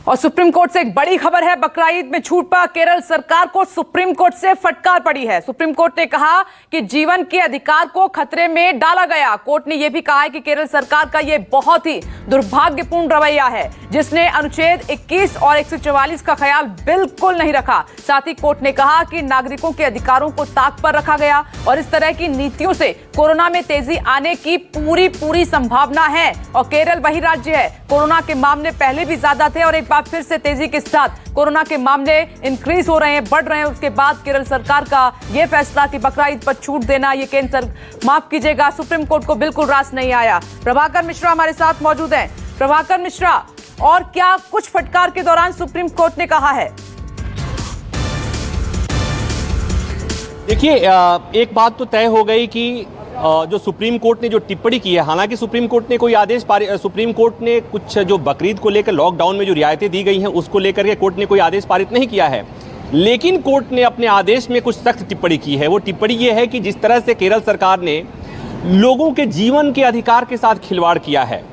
और supreme court से एक बड़ी खबर है। बकरा ईद में छूट पर केरल सरकार को सुप्रीम कोर्ट से फटकार पड़ी है। सुप्रीम कोर्ट ने कहा कि जीवन के अधिकार को खतरे में डाला गया। कोर्ट ने यह भी कहा है कि केरल सरकार का यह बहुत ही दुर्भाग्यपूर्ण रवैया है, जिसने अनुच्छेद 21 और 144 का ख्याल बिल्कुल नहीं रखा। साथ ही कोर्ट ने कहा कि नागरिकों के अधिकारों को ताक पर रखा गया और इस तरह की नीतियों से कोरोना में तेजी आने की पूरी संभावना है। और केरल वही राज्य है, कोरोना के मामले पहले भी ज्यादा थे और एक बार फिर से तेजी के साथ कोरोना के मामले इंक्रीज हो रहे हैं, बढ़ रहे हैं। उसके बाद केरल सरकार का यह फैसला कि बकरा ईद पर छूट देना, ये केंद्र माफ कीजिएगा, सुप्रीम कोर्ट को बिल्कुल रास नहीं आया। प्रभाकर मिश्रा हमारे साथ मौजूद हैं। प्रभाकर मिश्रा, और क्या कुछ फटकार के दौरान सुप्रीम कोर्ट ने कहा है? देखिए, एक बात तो तय हो गई कि जो सुप्रीम कोर्ट ने जो टिप्पणी की है, हालांकि सुप्रीम कोर्ट ने कोई आदेश सुप्रीम कोर्ट ने कुछ जो बकरीद को लेकर लॉकडाउन में जो रियायतें दी गई हैं उसको लेकर के कोर्ट ने कोई आदेश पारित नहीं किया है, लेकिन कोर्ट ने अपने आदेश में कुछ सख्त टिप्पणी की है। वो टिप्पणी ये है कि जिस तरह से केरल सरकार ने लोगों के जीवन के अधिकार के साथ खिलवाड़ किया है,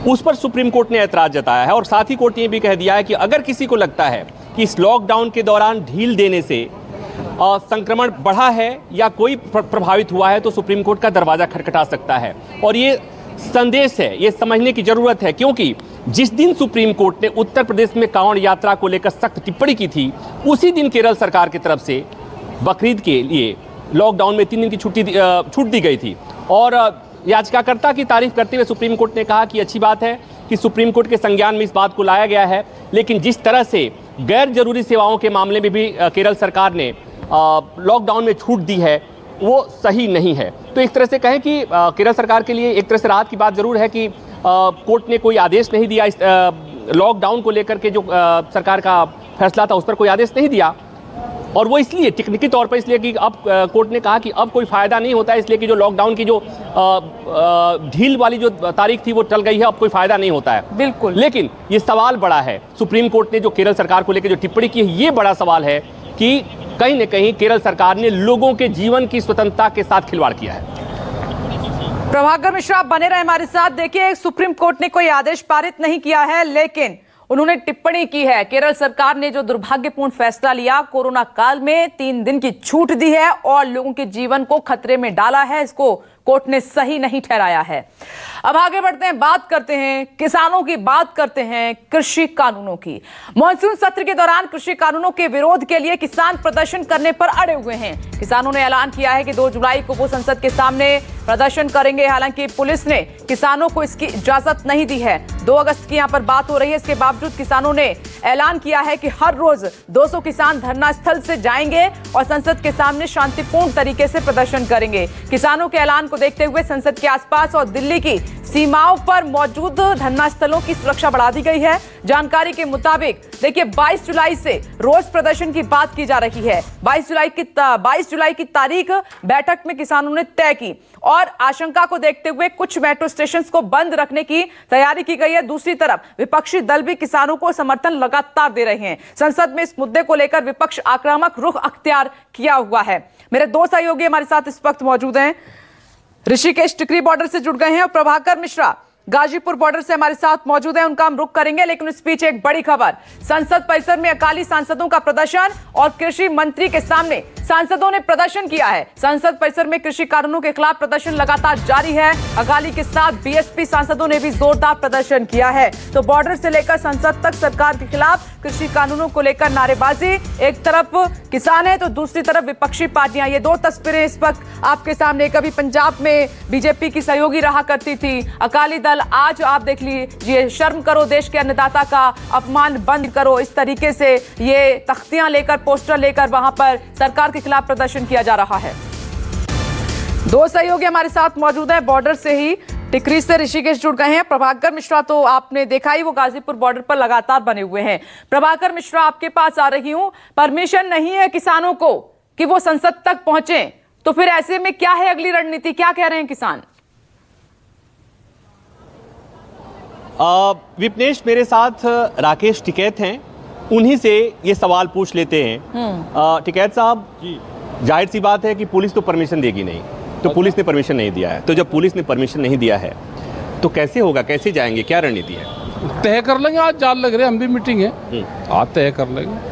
उस पर सुप्रीम कोर्ट ने ऐतराज जताया है। और साथ ही कोर्ट ने भी कह दिया है कि अगर किसी को लगता है कि इस लॉकडाउन के दौरान ढील देने से संक्रमण बढ़ा है या कोई प्रभावित हुआ है, तो सुप्रीम कोर्ट का दरवाजा खटखटा सकता है। और ये संदेश है, ये समझने की जरूरत है, क्योंकि जिस दिन सुप्रीम कोर्ट ने उत्तर प्रदेश में कांवड़ यात्रा को लेकर सख्त टिप्पणी की थी, उसी दिन केरल सरकार की तरफ से बकरीद के लिए लॉकडाउन में 3 दिन की छूट दी गई थी। और याचिकाकर्ता की तारीफ करते हुए सुप्रीम कोर्ट ने कहा कि अच्छी बात है कि सुप्रीम कोर्ट के संज्ञान में इस बात को लाया गया है, लेकिन जिस तरह से गैर जरूरी सेवाओं के मामले में भी केरल सरकार ने लॉकडाउन में छूट दी है, वो सही नहीं है। तो एक तरह से कहें कि केरल सरकार के लिए एक तरह से राहत की बात जरूर है कि कोर्ट ने कोई आदेश नहीं दिया, इस लॉकडाउन को लेकर के जो सरकार का फैसला था उस पर कोई आदेश नहीं दिया। और वो इसलिए टेक्निकली तौर पर इसलिए कि अब कोर्ट ने कहा कि अब कोई फायदा नहीं होता है, इसलिए कि जो लॉकडाउन की जो ढील वाली जो तारीख थी वो टल गई है, अब कोई फायदा नहीं होता है। बिल्कुल, लेकिन ये सवाल बड़ा है। सुप्रीम कोर्ट ने जो केरल सरकार को लेकर जो टिप्पणी की है, ये बड़ा सवाल है कि कहीं न कहीं केरल सरकार ने लोगों के जीवन की स्वतंत्रता के साथ खिलवाड़ किया है। प्रभाकर मिश्रा, आप बने रहे हमारे साथ। देखिए, सुप्रीम कोर्ट ने कोई आदेश पारित नहीं किया है, लेकिन उन्होंने टिप्पणी की है। केरल सरकार ने जो दुर्भाग्यपूर्ण फैसला लिया, कोरोना काल में 3 दिन की छूट दी है और लोगों के जीवन को खतरे में डाला है, इसको कोर्ट ने सही नहीं ठहराया है। अब आगे बढ़ते हैं, बात करते हैं किसानों की, बात करते हैं कृषि कानूनों की। मॉनसून सत्र के दौरान कृषि कानूनों के विरोध के लिए किसान प्रदर्शन करने पर अड़े हुए हैं। किसानों ने ऐलान किया है कि 2 जुलाई को वो संसद के सामने प्रदर्शन करेंगे। हालांकि पुलिस ने किसानों को इसकी इजाजत नहीं दी है। 2 अगस्त की यहां पर बात हो रही है, इसके बावजूद किसानों ने ऐलान किया है कि हर रोज 200 किसान धरना स्थल से जाएंगे और संसद के सामने शांतिपूर्ण तरीके से प्रदर्शन करेंगे। किसानों के ऐलान को देखते हुए संसद के आसपास और दिल्ली की सीमाओं पर मौजूद धरना स्थलों की सुरक्षा बढ़ा दी गई है। जानकारी के मुताबिक देखिए, 22 जुलाई से रोज प्रदर्शन की बात की जा रही है। 22 जुलाई की तारीख बैठक में किसानों ने तय की और आशंका को देखते हुए कुछ मेट्रो स्टेशंस को बंद रखने की तैयारी की गई है। दूसरी तरफ विपक्षी दल भी किसानों को समर्थन लगातार दे रहे हैं। संसद में इस मुद्दे को लेकर विपक्ष आक्रामक रुख अख्तियार किया हुआ है। मेरे 2 सहयोगी हमारे साथ इस वक्त मौजूद हैं। ऋषिकेश टिकरी बॉर्डर से जुड़ गए हैं और प्रभाकर मिश्रा गाजीपुर बॉर्डर से हमारे साथ मौजूद है। उनका हम रुख करेंगे, लेकिन इस बीच एक बड़ी खबर। संसद परिसर में अकाली सांसदों का प्रदर्शन और कृषि मंत्री के सामने सांसदों ने प्रदर्शन किया है। संसद परिसर में कृषि कानूनों के खिलाफ प्रदर्शन लगातार जारी है। अकाली के साथ बीएसपी सांसदों ने भी जोरदार प्रदर्शन किया है। तो बॉर्डर से लेकर संसद तक सरकार के खिलाफ कृषि कानूनों को लेकर नारेबाजी। एक तरफ किसान है तो दूसरी तरफ विपक्षी पार्टियां। ये 2 तस्वीरें इस वक्त आपके सामने। कभी पंजाब में बीजेपी की सहयोगी रहा करती थी अकाली दल, आज आप देख लीजिए, शर्म करो, देश के अन्नदाता का अपमान बंद करो, इस तरीके से ये तख्तियां लेकर, पोस्टर लेकर वहां पर सरकार के खिलाफ प्रदर्शन किया जा रहा है। 2 सहयोगी हमारे साथ मौजूद हैं, बॉर्डर से ही टिकरी से ऋषिकेश जुड़ गए हैं। प्रभाकर मिश्रा तो आपने देखा ही, वो गाजीपुर बॉर्डर पर लगातार बने हुए हैं। प्रभाकर मिश्रा, आपके पास आ रही हूं। परमिशन नहीं है किसानों को कि वो संसद तक पहुंचे, तो फिर ऐसे में क्या है अगली रणनीति, क्या कह रहे हैं किसान? विपनेश, मेरे साथ राकेश टिकैत हैं, उन्हीं से ये सवाल पूछ लेते हैं। टिकैत साहब, जाहिर सी बात है कि पुलिस तो परमिशन देगी नहीं, तो पुलिस ने परमिशन नहीं दिया है, तो जब पुलिस ने परमिशन नहीं दिया है तो कैसे होगा, कैसे जाएंगे, क्या रणनीति है? तय कर लेंगे, आज जाल लग रहे, हम भी मीटिंग है, आज तय कर लेंगे।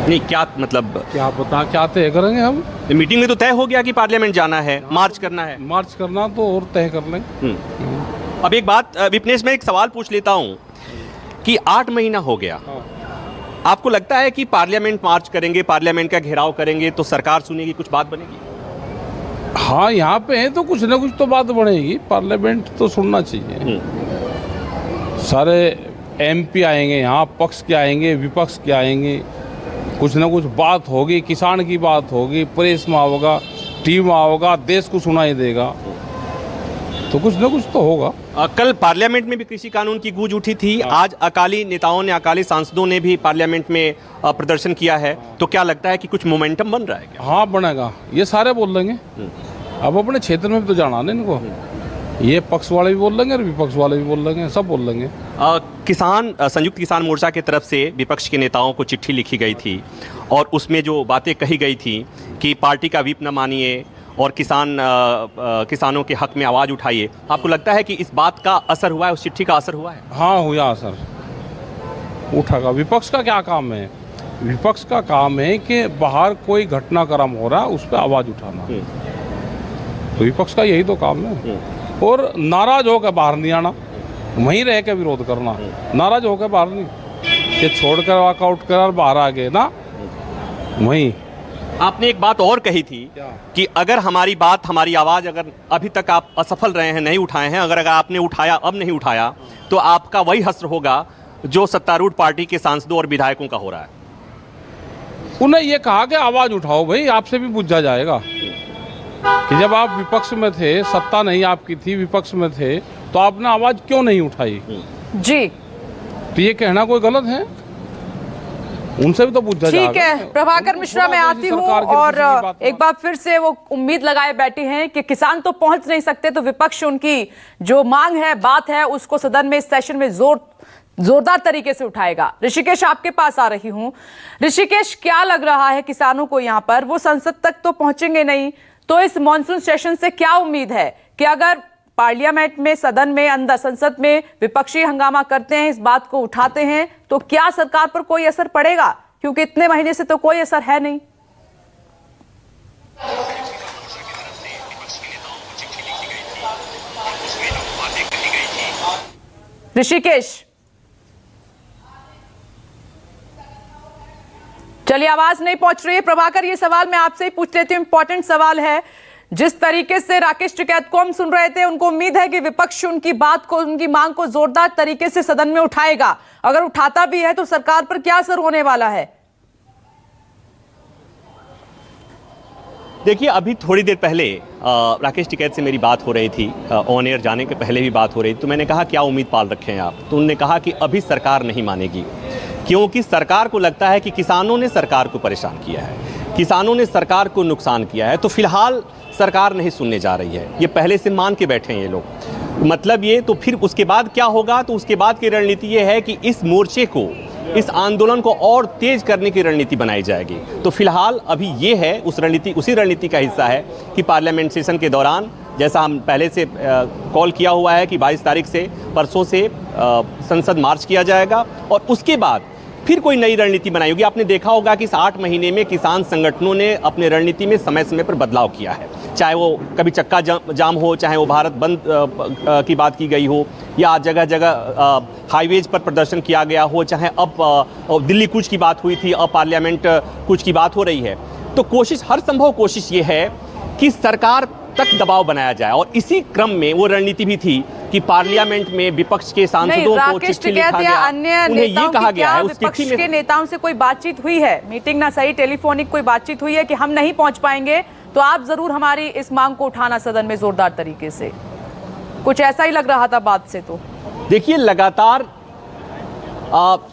नहीं, क्या मतलब क्या बता, क्या तय करेंगे हम? मीटिंग में तो तय हो गया कि पार्लियामेंट जाना है, मार्च करना है। मार्च करना तो और तय कर लेंगे। अब एक बात विपनेश, मैं एक सवाल पूछ लेता हूँ कि 8 महीना हो गया, आपको लगता है कि पार्लियामेंट मार्च करेंगे, पार्लियामेंट का घेराव करेंगे तो सरकार सुनेगी, कुछ बात बनेगी? हाँ, यहाँ पे है तो कुछ ना कुछ तो बात बढ़ेगी, पार्लियामेंट तो सुनना चाहिए। सारे एमपी आएंगे यहाँ, पक्ष के आएंगे, विपक्ष के आएंगे, कुछ ना कुछ बात होगी, किसान की बात होगी, प्रेस में होगा, टीवी में होगा, देश को सुनाई देगा, तो कुछ ना कुछ तो होगा। कल पार्लियामेंट में भी कृषि कानून की गूंज उठी थी, आज अकाली नेताओं ने, अकाली सांसदों ने भी पार्लियामेंट में प्रदर्शन किया है, तो क्या लगता है कि कुछ मोमेंटम बन रहा है क्या? हाँ, बनेगा, ये सारे बोल लेंगे। अब अपने क्षेत्र में भी तो जाना नहीं इनको, ये पक्ष वाले भी बोल लेंगे और विपक्ष वाले भी बोल लेंगे, सब बोल लेंगे। संयुक्त किसान मोर्चा की तरफ से विपक्ष के नेताओं को चिट्ठी लिखी गई थी और उसमें जो बातें कही गई थी कि पार्टी का व्हिप न मानिए और किसानों के हक में आवाज़ उठाइए, आपको लगता है कि इस बात का असर हुआ है, उस चिट्ठी का असर हुआ है? हाँ, हुआ असर, उठागा। विपक्ष का क्या काम है? विपक्ष का काम है कि बाहर कोई घटनाक्रम हो रहा है उस पर आवाज़ उठाना, तो विपक्ष का यही तो काम है। और नाराज होकर बाहर नहीं आना, वहीं रह के विरोध करना, नाराज होकर बाहर नहीं कि छोड़कर वॉकआउट कर बाहर आ गए ना, वहीं। आपने एक बात और कही थी कि अगर हमारी बात, हमारी आवाज़ अगर अभी तक आप असफल रहे हैं, नहीं उठाए हैं, अगर आपने उठाया, अब नहीं उठाया, तो आपका वही हश्र होगा जो सत्तारूढ़ पार्टी के सांसदों और विधायकों का हो रहा है। उन्हें ये कहा कि आवाज़ उठाओ भाई, आपसे भी बुझा जाएगा कि जब आप विपक्ष में थे, सत्ता नहीं आपकी थी, विपक्ष में थे, तो आपने आवाज़ क्यों नहीं उठाई जी? तो ये कहना कोई गलत है? उनसे भी तो पूछा जाएगा। ठीक है, प्रभाकर मिश्रा, मैं आती हूँ और एक बार फिर से वो उम्मीद लगाए बैठे हैं कि किसान तो पहुंच नहीं सकते, तो विपक्ष उनकी जो मांग है, बात है, उसको सदन में, इस सेशन में जोरदार तरीके से उठाएगा। ऋषिकेश, आपके पास आ रही हूं। ऋषिकेश, क्या लग रहा है किसानों को यहां पर? वो संसद तक तो पहुंचेंगे नहीं, तो इस मॉनसून सेशन से क्या उम्मीद है कि अगर पार्लियामेंट में, सदन में, अंदर संसद में विपक्षी हंगामा करते हैं, इस बात को उठाते हैं, तो क्या सरकार पर कोई असर पड़ेगा? क्योंकि इतने महीने से तो कोई असर है नहीं। ऋषिकेश, चलिए, आवाज नहीं पहुंच रही है। प्रभाकर, ये सवाल मैं आपसे ही पूछ लेती हूँ, इंपॉर्टेंट सवाल है। जिस तरीके से राकेश टिकैत को हम सुन रहे थे, उनको उम्मीद है कि विपक्ष उनकी बात को, उनकी मांग को जोरदार तरीके से सदन में उठाएगा। अगर उठाता भी है तो सरकार पर क्या असर होने वाला है? देखिए, अभी थोड़ी देर पहले राकेश टिकैत से मेरी बात हो रही थी, ऑन एयर जाने के पहले भी बात हो रही थी, तो मैंने कहा क्या उम्मीद पाल रखे हैं आप? तो उन्होंने कहा कि अभी सरकार नहीं मानेगी, क्योंकि सरकार को लगता है कि किसानों ने सरकार को परेशान किया है, किसानों ने सरकार को नुकसान किया है, तो फिलहाल सरकार नहीं सुनने जा रही है। ये पहले से मान के बैठे हैं ये लोग। मतलब ये, तो फिर उसके बाद क्या होगा? तो उसके बाद की रणनीति ये है कि इस मोर्चे को, इस आंदोलन को और तेज करने की रणनीति बनाई जाएगी। तो फिलहाल अभी ये है, उसी रणनीति का हिस्सा है कि पार्लियामेंट सेशन के दौरान, जैसा हम पहले से कॉल किया हुआ है कि 22 तारीख से, परसों से संसद मार्च किया जाएगा और उसके बाद फिर कोई नई रणनीति बनाई होगी। आपने देखा होगा कि इस 8 महीने में किसान संगठनों ने अपने रणनीति में समय समय पर बदलाव किया है, चाहे वो कभी चक्का जाम हो, चाहे वो भारत बंद की बात की गई हो, या जगह जगह हाईवेज पर प्रदर्शन किया गया हो, चाहे अब दिल्ली कूच की बात हुई थी, अब पार्लियामेंट कूच की बात हो रही है। तो कोशिश, हर संभव कोशिश ये है कि सरकार तक दबाव बनाया जाए, और इसी क्रम में वो रणनीति भी थी कि पार्लियामेंट में विपक्ष के सांसदों को चिट्ठी लिखा गया, उन्हें ये कहा गया है, उस चिट्ठी में के नेताओं से कोई बातचीत हुई है? मीटिंग ना सही, टेलीफोनिक कोई बातचीत हुई है कि हम नहीं पहुंच पाएंगे, तो आप जरूर हमारी इस मांग को उठाना सदन में जोरदार तरीके से? कुछ ऐसा ही लग रहा था बात से। तो देखिए, लगातार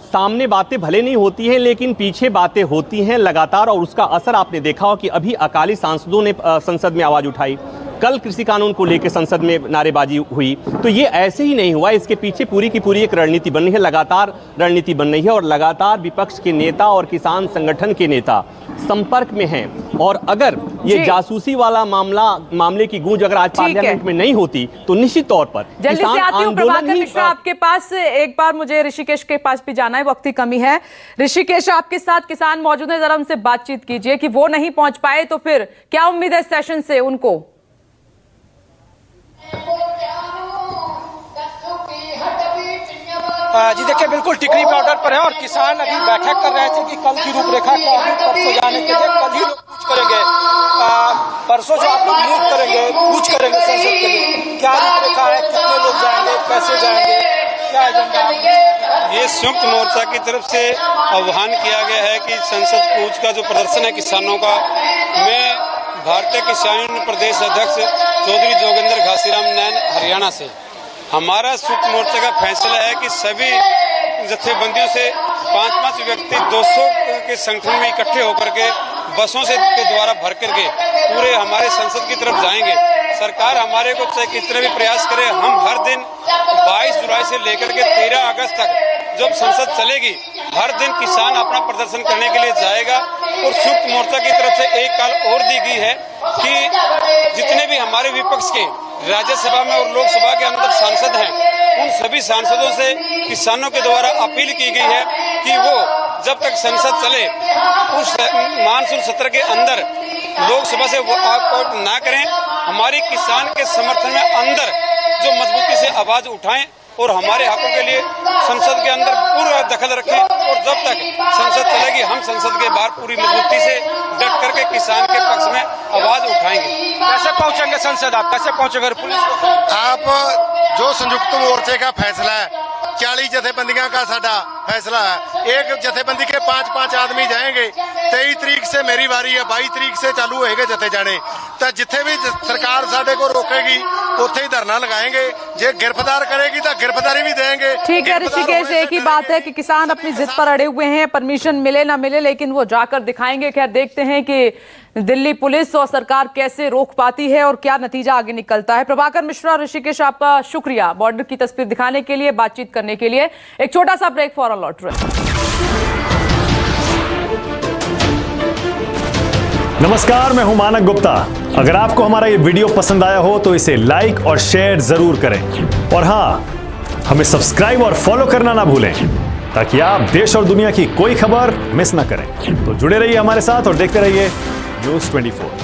सामने बातें भले नहीं होती हैं, लेकिन पीछे बातें होती हैं लगातार, और उसका असर आपने देखा हो कि अभी अकाली सांसदों ने संसद में आवाज उठाई, कल कृषि कानून को लेकर संसद में नारेबाजी हुई। तो ये ऐसे ही नहीं हुआ, इसके पीछे पूरी की पूरी एक रणनीति बन रही है, लगातार रणनीति बन रही है और लगातार विपक्ष के नेता और किसान संगठन के नेता संपर्क में हैं। और अगर ये जासूसी वाला मामले की गूंज अगर आज पार्लियामेंट में नहीं होती तो निश्चित तौर पर जल्दी से आती हूं प्रभाकर मिश्रा आपके पास। एक बार मुझे ऋषिकेश के पास भी जाना है, वक्त की कमी है। ऋषिकेश, आपके साथ किसान मौजूद है, जरा उनसे बातचीत कीजिए कि वो नहीं पहुंच पाए तो फिर क्या उम्मीद है सेशन से उनको? जी देखिए, बिल्कुल टिकरी बॉर्डर पर है और किसान अभी बैठक कर रहे थे कि कल की रूपरेखा क्या होगी, परसों जाने के लिए कल ही लोग कूच करेंगे। परसों जो आप लोग मूव करेंगे, कूच करेंगे संसद के लिए, क्या रूपरेखा है, कितने लोग जाएंगे, कैसे जाएंगे, क्या एजेंडा? ये संयुक्त मोर्चा की तरफ से आह्वान किया गया है कि संसद कूच का जो प्रदर्शन है किसानों का, मैं भारतीय किसान यूनियन प्रदेश अध्यक्ष चौधरी जोगेंद्र घासीराम नैन हरियाणा से, हमारा संयुक्त मोर्चा का फैसला है कि सभी जत्थेबंदियों से 5-5 व्यक्ति 200 के संगठन में इकट्ठे होकर के बसों से के द्वारा भर करके पूरे हमारे संसद की तरफ जाएंगे। सरकार हमारे को चाहे कितने भी प्रयास करे, हम हर दिन 22 जुलाई से लेकर के 13 अगस्त तक जब संसद चलेगी, हर दिन किसान अपना प्रदर्शन करने के लिए जाएगा। और संयुक्त मोर्चा की तरफ से एक काल और दी गई है कि जितने भी हमारे विपक्ष के राज्यसभा में और लोकसभा के अंदर सांसद हैं, उन सभी सांसदों से किसानों के द्वारा अपील की गई है कि वो जब तक संसद चले उस मानसून सत्र के अंदर लोकसभा से वो आउट ना करें, हमारी किसान के समर्थन में अंदर जो मजबूती से आवाज उठाएं और हमारे हकों के लिए संसद के अंदर पूरा दखल रखें। और जब तक संसद चलेगी, हम संसद के बाहर पूरी मजबूती से डट करके किसान के पक्ष में आवाज उठाएंगे। कैसे पहुंचेंगे संसद, आप कैसे पहुंचेंगे पुलिस को? आप जो संयुक्त मोर्चे का फैसला है, 40 जथेबंदियों का साडा फैसला है, एक जथेबंदी के 5-5 आदमी जाएंगे। 23 तरीक से मेरी बारी है, 22 तरीक से चालू होएगा जथे जाने। तो जिथे भी सरकार साडे को रोकेगी उथे ही धरना लगाएंगे, जे गिरफ्तार करेगी तो गिरफ्तारी भी देंगे। ठीक है ऋषिकेश, एक ही बात है कि किसान अपनी जिद पर अड़े हुए हैं, परमिशन मिले ना मिले लेकिन वो जाकर दिखाएंगे। खैर देखते हैं कि दिल्ली पुलिस और सरकार कैसे रोक पाती है और क्या नतीजा आगे निकलता है। प्रभाकर मिश्रा, ऋषिकेश, आपका शुक्रिया बॉर्डर की तस्वीर दिखाने के लिए, बातचीत करने के लिए। एक छोटा सा ब्रेक, फौरन लौट रहे हैं। नमस्कार, मैं हूं मानक गुप्ता। अगर आपको हमारा ये वीडियो पसंद आया हो तो इसे लाइक और शेयर जरूर करें और हाँ, हमें सब्सक्राइब और फॉलो करना ना भूलें ताकि आप देश और दुनिया की कोई खबर मिस ना करें। तो जुड़े रहिए हमारे साथ और देखते रहिए न्यूज़ 24।